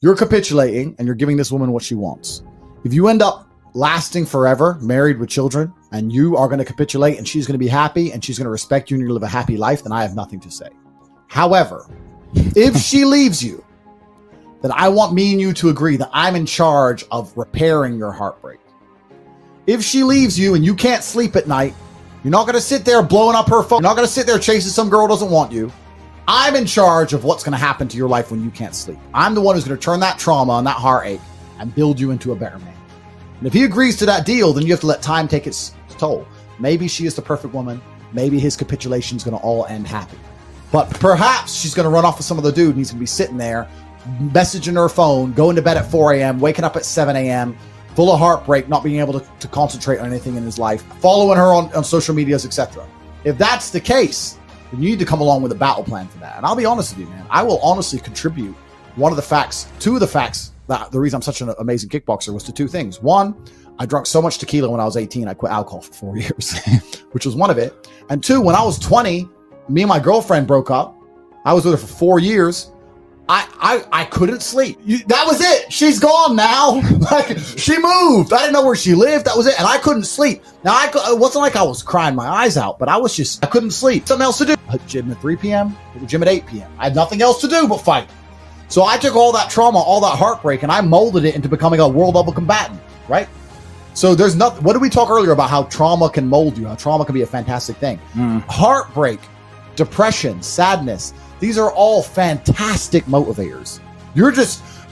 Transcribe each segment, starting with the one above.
You're capitulating and you're giving this woman what she wants. If you end up lasting forever, married with children, and you are going to capitulate and she's going to be happy and she's going to respect you and you're going to live a happy life, then I have nothing to say. However, if she leaves you, then I want me and you to agree that I'm in charge of repairing your heartbreak. If she leaves you and you can't sleep at night, you're not going to sit there blowing up her phone. You're not going to sit there chasing some girl who doesn't want you. I'm in charge of what's going to happen to your life when you can't sleep. I'm the one who's going to turn that trauma and that heartache and build you into a better man. And if he agrees to that deal, then you have to let time take its toll. Maybe she is the perfect woman. Maybe his capitulation is going to all end happy. But perhaps she's going to run off with some other dude and he's going to be sitting there, messaging her phone, going to bed at 4 a.m., waking up at 7 a.m., full of heartbreak, not being able to concentrate on anything in his life, following her on social medias, etc. If that's the case, then you need to come along with a battle plan for that. And I'll be honest with you, man. I will honestly contribute two of the facts that the reason I'm such an amazing kickboxer was to two things. One, I drank so much tequila when I was 18, I quit alcohol for 4 years, which was one of it. And two, when I was 20, me and my girlfriend broke up. I was with her for 4 years. I couldn't sleep. That was it. She's gone now. Like, she moved. I didn't know where she lived. That was it. And I couldn't sleep. Now, it wasn't like I was crying my eyes out, but I couldn't sleep. Something else to do. Gym at 3 p.m., the gym at 8 p.m. I had nothing else to do but fight. So I took all that trauma, all that heartbreak, and I molded it into becoming a world level combatant, right? So there's nothing. What did we talk earlier about how trauma can mold you, how trauma can be a fantastic thing? Heartbreak, depression, sadness. These are all fantastic motivators.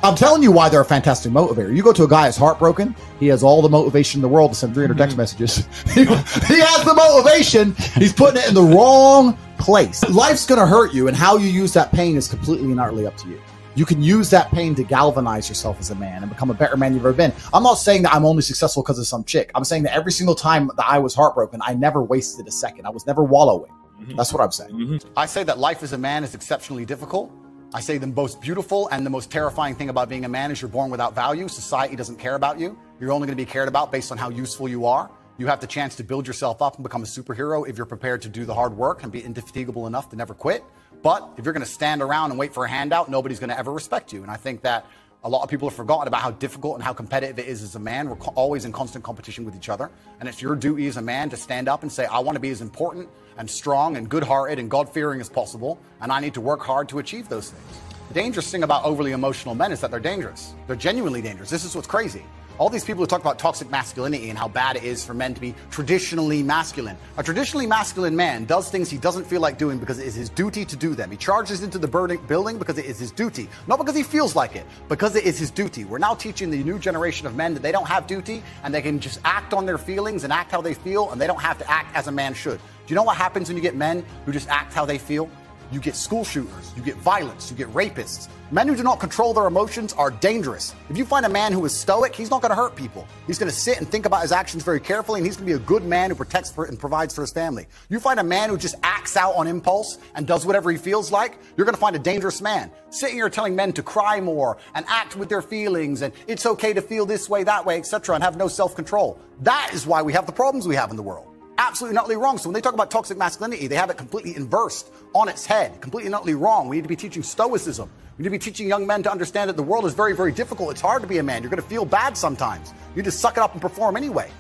I'm telling you why they're a fantastic motivator. You go to a guy who's heartbroken, he has all the motivation in the world to send 300 text messages. He has the motivation, he's putting it in the wrong place. Life's gonna hurt you, and how you use that pain is completely and utterly up to you. You can use that pain to galvanize yourself as a man and become a better man you've ever been. I'm not saying that I'm only successful because of some chick. I'm saying that every single time that I was heartbroken, I never wasted a second. I was never wallowing. That's what I'm saying. I say that life as a man is exceptionally difficult. I say the most beautiful and the most terrifying thing about being a man is you're born without value. Society doesn't care about you. You're only going to be cared about based on how useful you are. You have the chance to build yourself up and become a superhero if you're prepared to do the hard work and be indefatigable enough to never quit. But if you're going to stand around and wait for a handout, nobody's going to ever respect you. And I think that a lot of people have forgotten about how difficult and how competitive it is as a man. We're always in constant competition with each other. And it's your duty as a man to stand up and say, I want to be as important and strong and good-hearted and God-fearing as possible. And I need to work hard to achieve those things. The dangerous thing about overly emotional men is that they're dangerous. They're genuinely dangerous. This is what's crazy. All these people who talk about toxic masculinity and how bad it is for men to be traditionally masculine. A traditionally masculine man does things he doesn't feel like doing because it is his duty to do them. He charges into the building because it is his duty. Not because he feels like it, because it is his duty. We're now teaching the new generation of men that they don't have duty and they can just act on their feelings and act how they feel, and they don't have to act as a man should. Do you know what happens when you get men who just act how they feel? You get school shooters, you get violence, you get rapists. Men who do not control their emotions are dangerous. If you find a man who is stoic, he's not going to hurt people. He's going to sit and think about his actions very carefully, and he's going to be a good man who protects and provides for his family. You find a man who just acts out on impulse and does whatever he feels like, you're going to find a dangerous man. Sitting here telling men to cry more and act with their feelings and it's okay to feel this way, that way, etc., and have no self-control. That is why we have the problems we have in the world. Absolutely and utterly wrong. So when they talk about toxic masculinity, they have it completely inversed on its head, completely and utterly wrong. We need to be teaching stoicism. We need to be teaching young men to understand that the world is very, very difficult. It's hard to be a man. You're going to feel bad sometimes. You just suck it up and perform anyway.